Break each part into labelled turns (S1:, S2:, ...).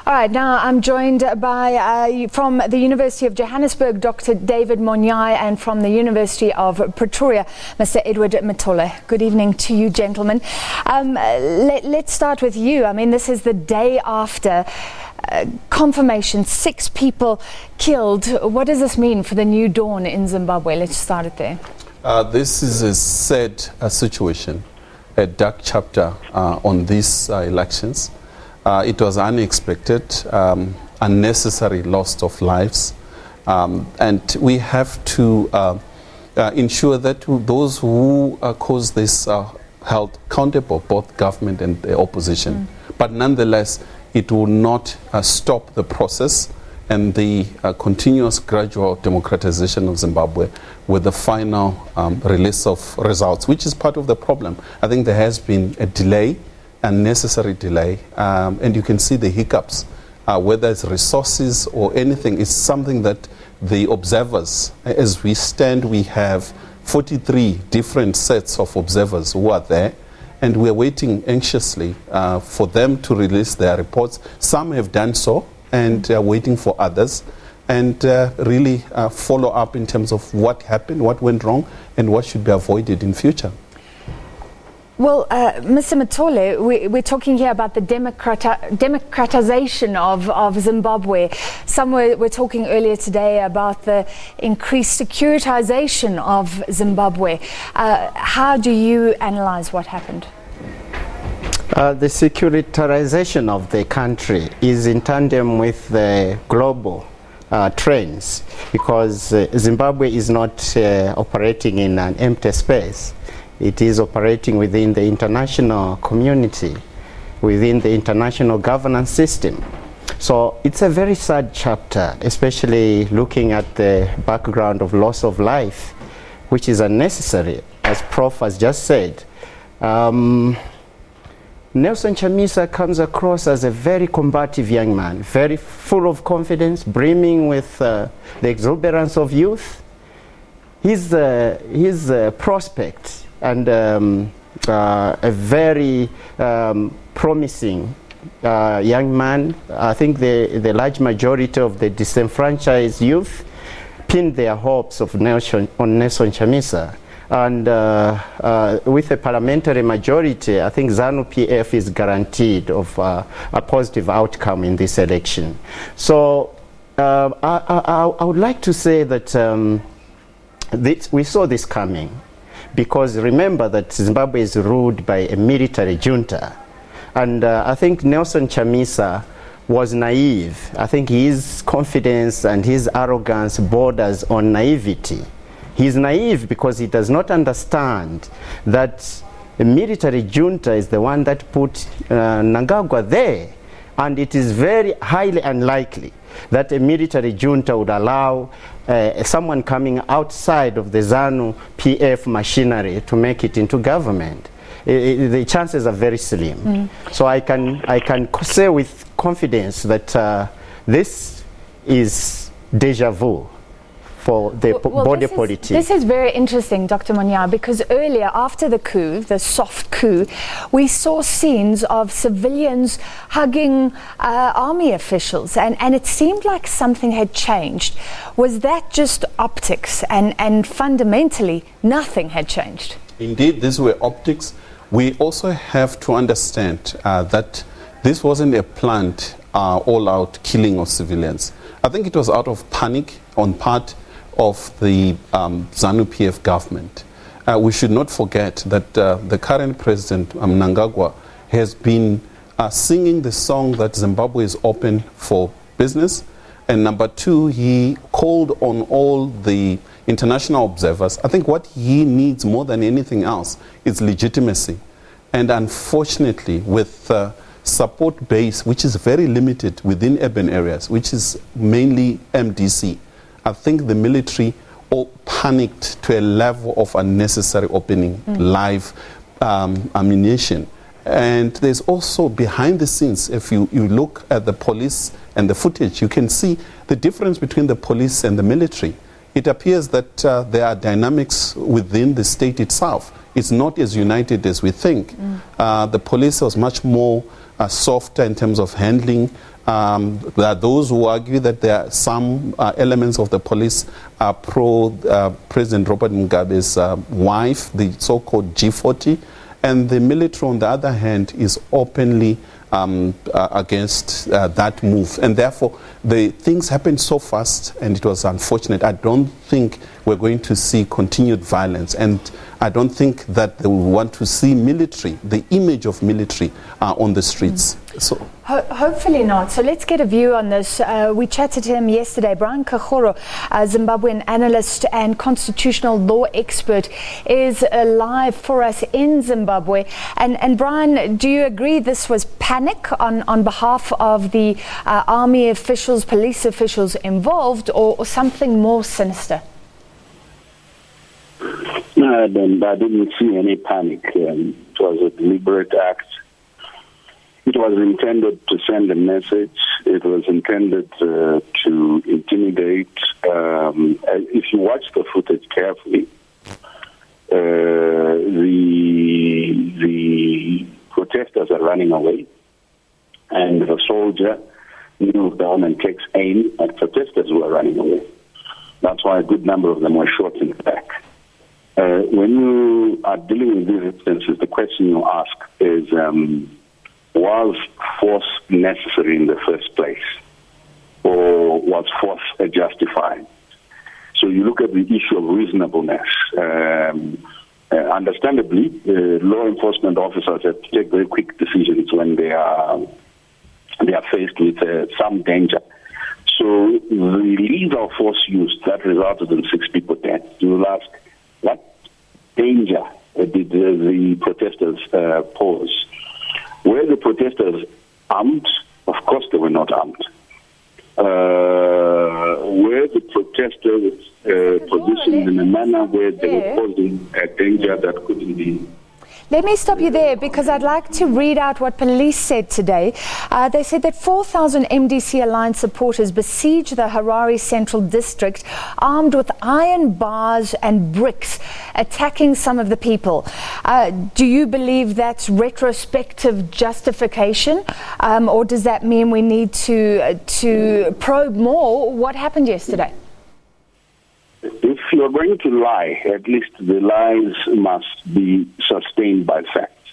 S1: All right, now I'm joined by, from the University of Johannesburg, Dr. David Monyai, and from the University of Pretoria, Mr. Edward Matole. Good evening to you, gentlemen. Let's start with you. I mean, this is the day after confirmation, 6 people killed. What does this mean for the new dawn in Zimbabwe? Let's start it there.
S2: This is a sad situation, a dark chapter on these elections. It was unexpected, unnecessary loss of lives, and we have to ensure that those who caused this are held accountable, both government and the opposition. But nonetheless, it will not stop the process and the continuous gradual democratization of Zimbabwe with the final release of results, which is part of the problem. I think there has been a delay, unnecessary delay, and you can see the hiccups, whether it's resources or anything. It's something that the observers, as we stand, we have 43 different sets of observers who are there, and we're waiting anxiously for them to release their reports. Some have done so, and are waiting for others, and really follow up in terms of what happened, what went wrong, and what should be avoided in future.
S1: Well, Mr. Matole, we're talking here about the democratization of Zimbabwe. Some were talking earlier today about the increased securitization of Zimbabwe. How do you analyze what happened?
S3: The securitization of the country is in tandem with the global trends, because Zimbabwe is not operating in an empty space. It is operating within the international community, within the international governance system. So it's a very sad chapter, especially looking at the background of loss of life, which is unnecessary, as Prof has just said. Nelson Chamisa comes across as a very combative young man, very full of confidence, brimming with the exuberance of youth. He's a prospect and a very promising young man. I think the large majority of the disenfranchised youth pinned their hopes on Nelson Chamisa. And with a parliamentary majority, I think ZANU-PF is guaranteed of a positive outcome in this election. So I would like to say that we saw this coming, because remember that Zimbabwe is ruled by a military junta. And I think Nelson Chamisa was naive. I think his confidence and his arrogance borders on naivety. He's naive because he does not understand that the military junta is the one that put Mnangagwa there. And it is very highly unlikely that a military junta would allow someone coming outside of the ZANU-PF machinery to make it into government. The chances are very slim. So I can say with confidence that this is déjà vu for the body politic.
S1: This is very interesting, Dr. Monyai, because earlier, after the coup, the soft coup, we saw scenes of civilians hugging army officials, and it seemed like something had changed. Was that just optics, and fundamentally nothing had changed? Indeed,
S2: these were optics. We also have to understand that this wasn't a planned all-out killing of civilians. I think it was out of panic on part of the ZANU-PF government. We should not forget that the current president, Mnangagwa, has been singing the song that Zimbabwe is open for business. And number 2, he called on all the international observers. I think what he needs more than anything else is legitimacy. And unfortunately, with support base, which is very limited within urban areas, which is mainly MDC, I think the military all panicked to a level of unnecessary opening live ammunition. And there's also behind the scenes, if you look at the police and the footage, you can see the difference between the police and the military. It appears that there are dynamics within the state itself. It's not as united as we think. The police was much more softer in terms of handling. There are those who argue that there are some elements of the police are pro-President Robert Mugabe's wife, the so-called G40, and the military, on the other hand, is openly against that move. And therefore, the things happened so fast, and it was unfortunate. I don't think we're going to see continued violence, and I don't think that they will want to see military, the image of military on the streets. So
S1: hopefully not. So let's get a view on this. We chatted to him yesterday. Brian Kagoro, a Zimbabwean analyst and constitutional law expert, is live for us in Zimbabwe. And Brian, do you agree this was panic on behalf of the army officials, police officials involved, or something more sinister?
S4: No, I didn't see any panic. It was a deliberate act. It was intended to send a message. It was intended to intimidate. If you watch the footage carefully, the protesters are running away, and the soldier kneels down and takes aim at protesters who are running away. That's why a good number of them were shot in the back. When you are dealing with these instances, the question you ask is, was force necessary in the first place, or was force justified? So you look at the issue of reasonableness. Understandably, law enforcement officers have to take very quick decisions when they are faced with some danger. So the lethal force used that resulted in 6 people dead. You will ask, what danger did the protesters pose? Were the protesters armed? Of course they were not armed. Were the protesters positioned in a manner where they were posing a danger that couldn't be?
S1: Let me stop you there, because I'd like to read out what police said today. They said that 4,000 MDC Alliance supporters besieged the Harare Central District armed with iron bars and bricks, attacking some of the people. Do you believe that's retrospective justification, or does that mean we need to probe more what happened yesterday?
S4: If you're going to lie, at least the lies must be sustained by facts.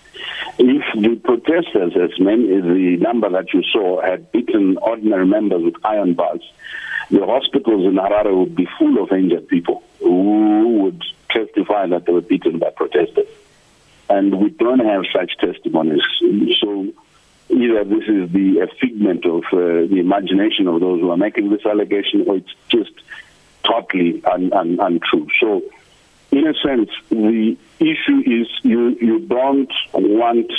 S4: If the protesters, as many, the number that you saw, had beaten ordinary members with iron bars, the hospitals in Harare would be full of injured people who would testify that they were beaten by protesters. And we don't have such testimonies. So either this is a figment of the imagination of those who are making this allegation, or it's just totally untrue. So, in a sense, the issue is you don't want.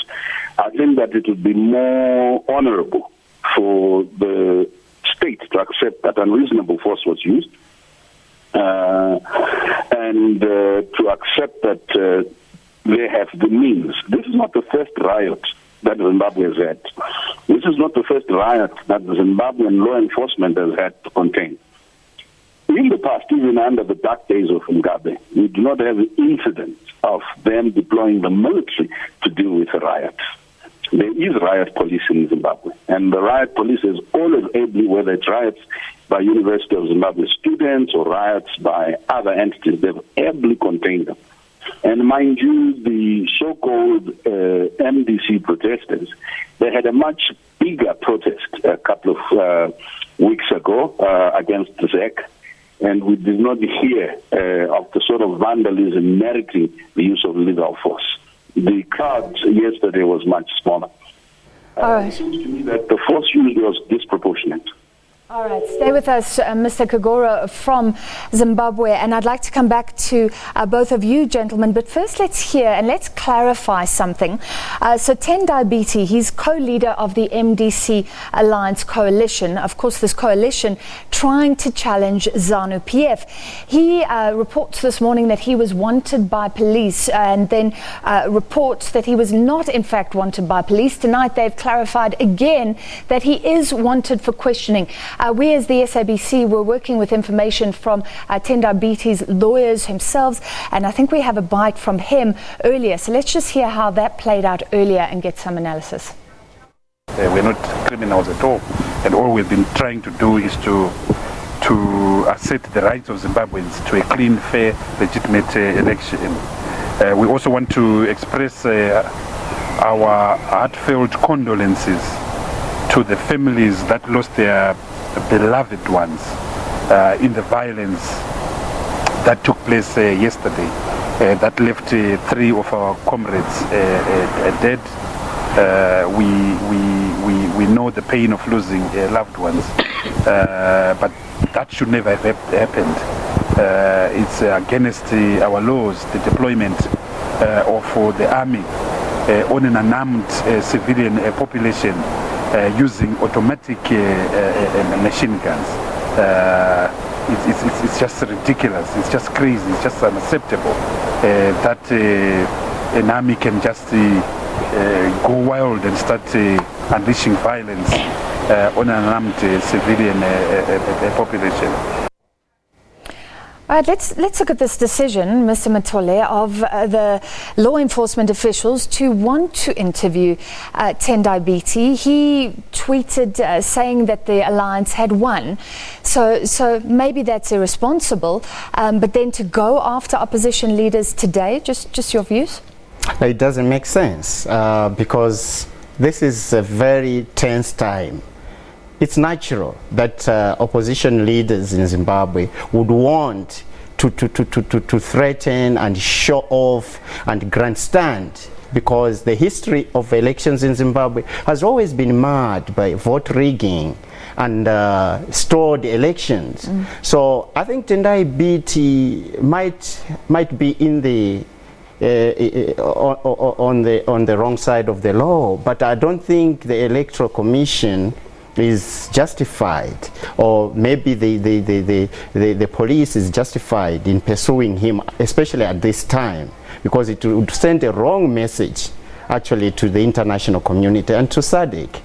S4: I think that it would be more honorable for the state to accept that unreasonable force was used, and to accept that they have the means. This is not the first riot that Zimbabwe has had. This is not the first riot that the Zimbabwean law enforcement has had to contain. In the past, even under the dark days of Mugabe, we do not have the incident of them deploying the military to deal with a riot. There is riot police in Zimbabwe, and the riot police is always able, whether it's riots by University of Zimbabwe students or riots by other entities, they've ably contained them. And mind you, the so-called MDC protesters, they had a much bigger protest a couple of weeks ago against the ZEC, and we did not hear of the sort of vandalism meriting the use of lethal force. The crowd yesterday was much smaller. It seems to me that the force used was disproportionate.
S1: All right, stay with us, Mr. Kagoro from Zimbabwe, and I'd like to come back to both of you gentlemen, but first let's hear and let's clarify something. So Tendai Biti, he's co-leader of the MDC Alliance Coalition, of course this coalition trying to challenge ZANU-PF. He reports this morning that he was wanted by police, and then reports that he was not in fact wanted by police. Tonight they've clarified again that he is wanted for questioning. We as the SABC were working with information from Tendai Biti's lawyers himself, and I think we have a bite from him earlier. So let's just hear how that played out earlier and get some analysis.
S5: We're not criminals at all, and all we've been trying to do is to assert the rights of Zimbabweans to a clean, fair, legitimate election. We also want to express our heartfelt condolences to the families that lost their beloved ones in the violence that took place yesterday, that left 3 of our comrades dead. We know the pain of losing loved ones, but that should never have happened. It's against our laws, the deployment of the army on an unarmed civilian population using automatic machine guns. It's just ridiculous, it's just crazy, it's just unacceptable that an army can just go wild and start unleashing violence on an unarmed civilian population.
S1: All right, let's look at this decision, Mr. Matole, of the law enforcement officials to want to interview Tendai Biti. He tweeted saying that the alliance had won. So maybe that's irresponsible. But then to go after opposition leaders today, just your views?
S3: It doesn't make sense because this is a very tense time. It's natural that opposition leaders in Zimbabwe would want to threaten and show off and grandstand, because the history of elections in Zimbabwe has always been marred by vote rigging and stored elections. So I think Tendai Biti might be in the on the wrong side of the law, but I don't think the Electoral Commission is justified, or maybe the police is justified in pursuing him, especially at this time, because it would send a wrong message actually to the international community and to SADC.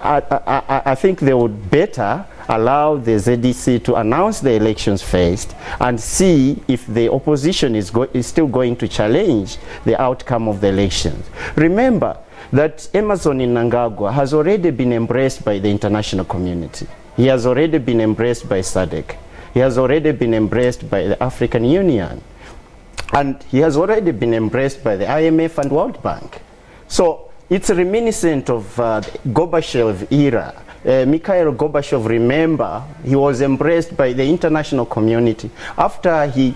S3: I think they would better allow the ZDC to announce the elections first and see if the opposition is still going to challenge the outcome of the elections. Remember that Emmerson Mnangagwa has already been embraced by the international community. He has already been embraced by SADC. He has already been embraced by the African Union. And he has already been embraced by the IMF and World Bank. So it's reminiscent of Gorbachev era. Mikhail Gorbachev, remember, he was embraced by the international community after he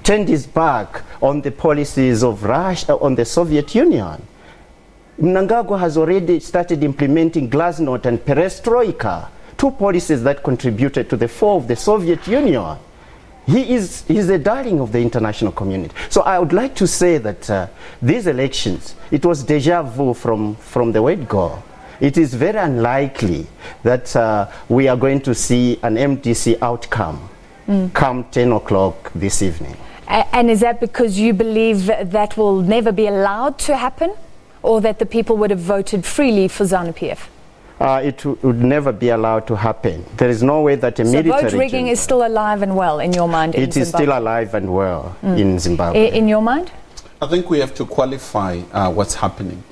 S3: turned his back on the policies of Russia, on the Soviet Union. Mnangagwa has already started implementing Glasnost and Perestroika, 2 policies that contributed to the fall of the Soviet Union. He's the darling of the international community. So I would like to say that these elections, it was deja vu from the word go. It is very unlikely that we are going to see an MDC outcome come 10 o'clock this evening.
S1: And is that because you believe that will never be allowed to happen, or that the people would have voted freely for ZANU-PF?
S3: It would never be allowed to happen. There is no way that a military...
S1: So vote rigging is still alive and well in your mind in Zimbabwe?
S3: It is still alive and well in Zimbabwe.
S1: In your mind?
S2: I think we have to qualify what's happening.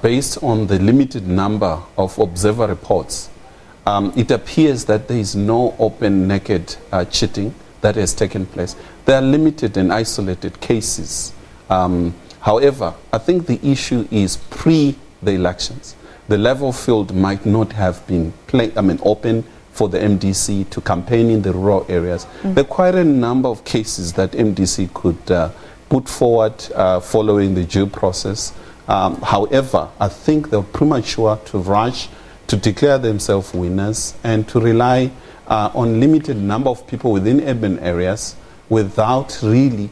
S2: Based on the limited number of observer reports, it appears that there is no open, naked cheating that has taken place. There are limited and isolated cases. However, I think the issue is pre the elections. The level field might not have been open for the MDC to campaign in the rural areas. There are quite a number of cases that MDC could put forward following the due process. However, I think they're premature to rush to declare themselves winners and to rely on limited number of people within urban areas without really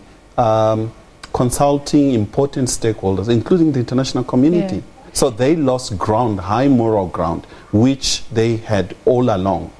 S2: consulting important stakeholders, including the international community.
S1: Yeah.
S2: So they lost ground, high moral ground, which they had all along.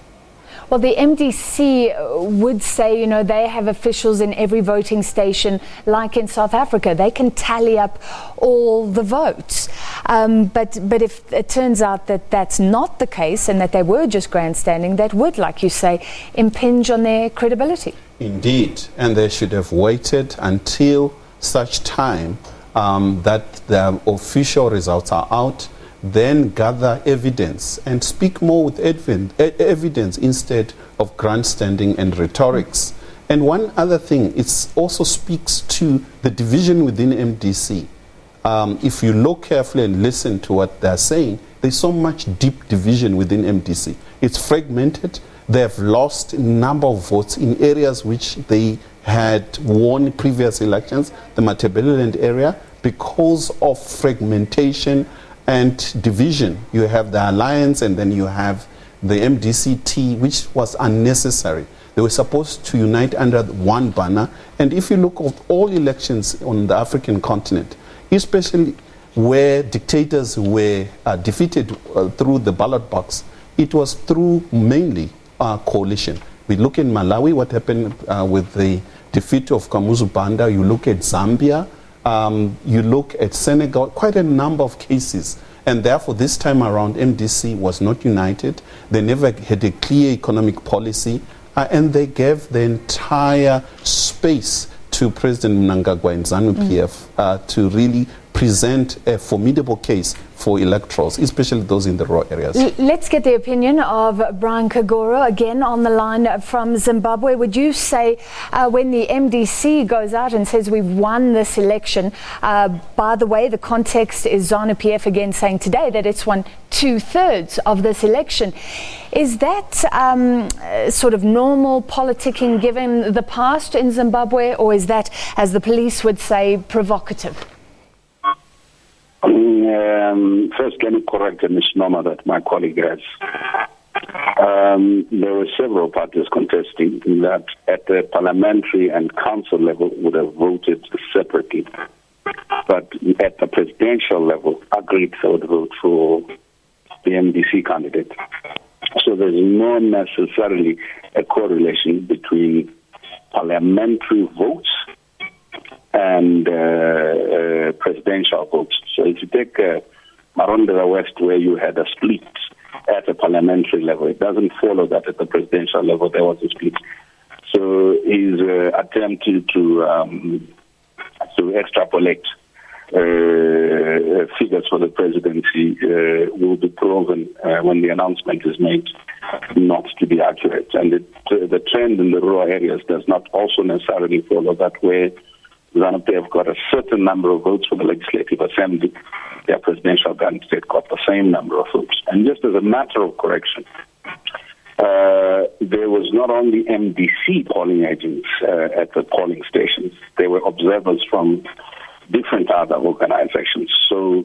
S1: Well, the MDC would say, you know, they have officials in every voting station, like in South Africa. They can tally up all the votes. But if it turns out that that's not the case and that they were just grandstanding, that would, like you say, impinge on their credibility.
S2: Indeed, and they should have waited until such time that the official results are out then gather evidence and speak more with evidence instead of grandstanding and rhetorics. And one other thing, it also speaks to the division within MDC. If you look carefully and listen to what they're saying, there's so much deep division within MDC. It's fragmented. They have lost a number of votes in areas which they had won previous elections, the Matabeleland area, because of fragmentation and division. You have the alliance and then you have the MDC-T, which was unnecessary. They were supposed to unite under one banner. And if you look at all elections on the African continent, especially where dictators were defeated through the ballot box, it was through mainly coalition. We look in Malawi, what happened with the defeat of Kamuzu Banda. You look at Zambia, you look at Senegal, quite a number of cases. And therefore, this time around, MDC was not united. They never had a clear economic policy, and they gave the entire space to President Mnangagwa and ZANU-PF to really present a formidable case for electorals, especially those in the rural areas.
S1: Let's get the opinion of Brian Kagoro, again on the line from Zimbabwe. Would you say when the MDC goes out and says we've won this election, by the way, the context is ZANU-PF again saying today that it's won 2/3 of this election. Is that sort of normal politicking given the past in Zimbabwe, or is that, as the police would say, provocative?
S4: First, let me correct a misnomer that my colleague has. There were several parties contesting that at the parliamentary and council level would have voted separately. But at the presidential level, agreed they would vote for the MDC candidate. So there's not necessarily a correlation between parliamentary votes and presidential votes. So if you take Marondera West, where you had a split at a parliamentary level, it doesn't follow that at the presidential level there was a split. So his attempt to extrapolate figures for the presidency will be proven when the announcement is made not to be accurate. And the trend in the rural areas does not also necessarily follow that, where ZANU-PF got a certain number of votes for the Legislative Assembly, their presidential candidate got the same number of votes. And just as a matter of correction, there was not only MDC polling agents at the polling stations, there were observers from different other organizations. So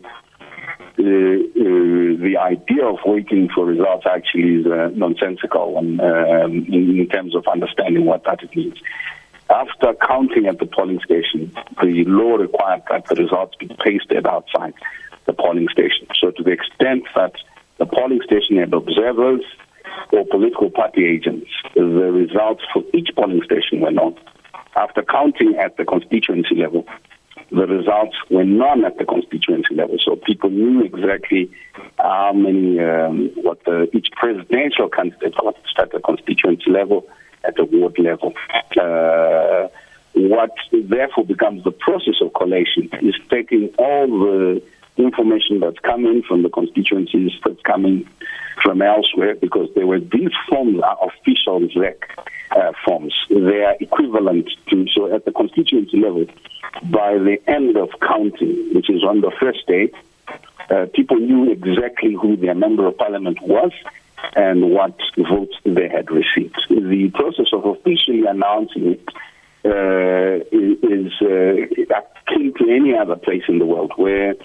S4: the idea of waiting for results actually is nonsensical in terms of understanding what that means. After counting at the polling station, the law required that the results be pasted outside the polling station. So to the extent that the polling station had observers or political party agents, the results for each polling station were known. After counting at the constituency level, the results were known at the constituency level. So people knew exactly how many, each presidential candidate got at the constituency level, at the ward level. What therefore becomes the process of collation is taking all the information that's coming from the constituencies, that's coming from elsewhere, because these forms are official REC forms. They are equivalent to, so at the constituency level, by the end of counting, which is on the first day, people knew exactly who their member of parliament was and what votes they had received. The process of officially announcing it is akin to any other place in the world, where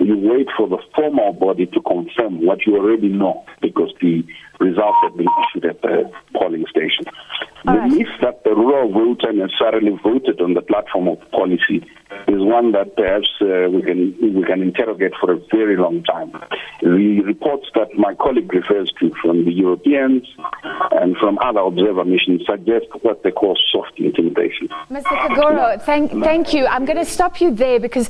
S4: you wait for the formal body to confirm what you already know, because the results have been issued at the polling station. The myth that the rural voter necessarily voted on the platform of policy is one that perhaps we can interrogate for a very long time. The reports that my colleague refers to from the Europeans and from other observer missions suggest what they call soft intimidation.
S1: Mr. Kagoro, thank you. I'm going to stop you there, because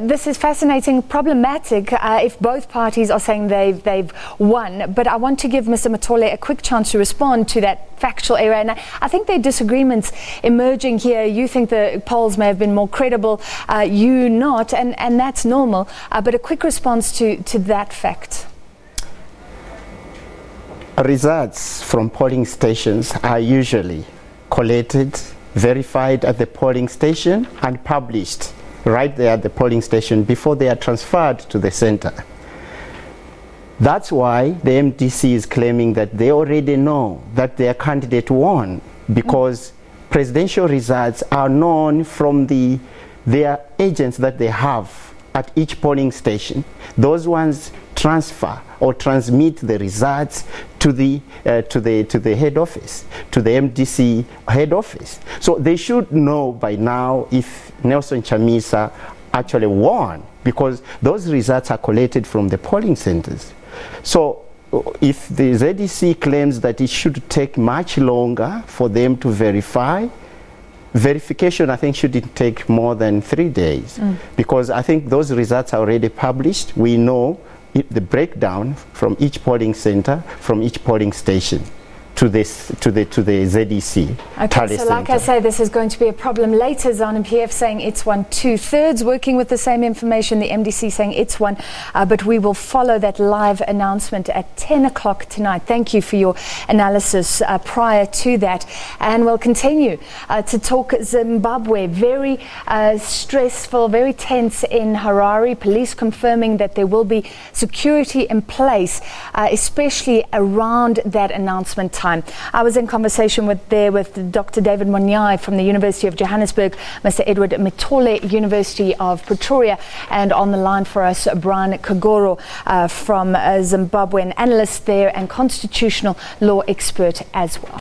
S1: this is fascinating, problematic if both parties are saying they've won. But I want to give Mr. Matole a quick chance to respond to that factual area. And I think there are disagreements emerging here. You think the polls may have been more credible. you not, and that's normal. But a quick response to that fact.
S3: Results from polling stations are usually collated, verified at the polling station, and published right there at the polling station before they are transferred to the center. That's why the MDC is claiming that they already know that their candidate won, because presidential results are known from their agents that they have at each polling station. Those ones transfer or transmit the results to the head office, to the MDC head office. So they should know by now if Nelson Chamisa actually won, because those results are collated from the polling centers. So if the ZDC claims that it should take much longer for them to verify, verification I think shouldn't take more than 3 days, because I think those results are already published. We know the breakdown from each polling center, from each polling station to the ZDC.
S1: Okay, so like I say, this is going to be a problem later. ZANU-PF saying it's won 2/3, working with the same information. The MDC saying it's won, but we will follow that live announcement at 10 o'clock tonight. Thank you for your analysis prior to that. And we'll continue to talk Zimbabwe. Very stressful, very tense in Harare. Police confirming that there will be security in place, especially around that announcement time. I was in conversation with Dr. David Monyai from the University of Johannesburg, Mr. Edward Mitole, University of Pretoria, and on the line for us, Brian Kagoro from Zimbabwe, an analyst there and constitutional law expert as well.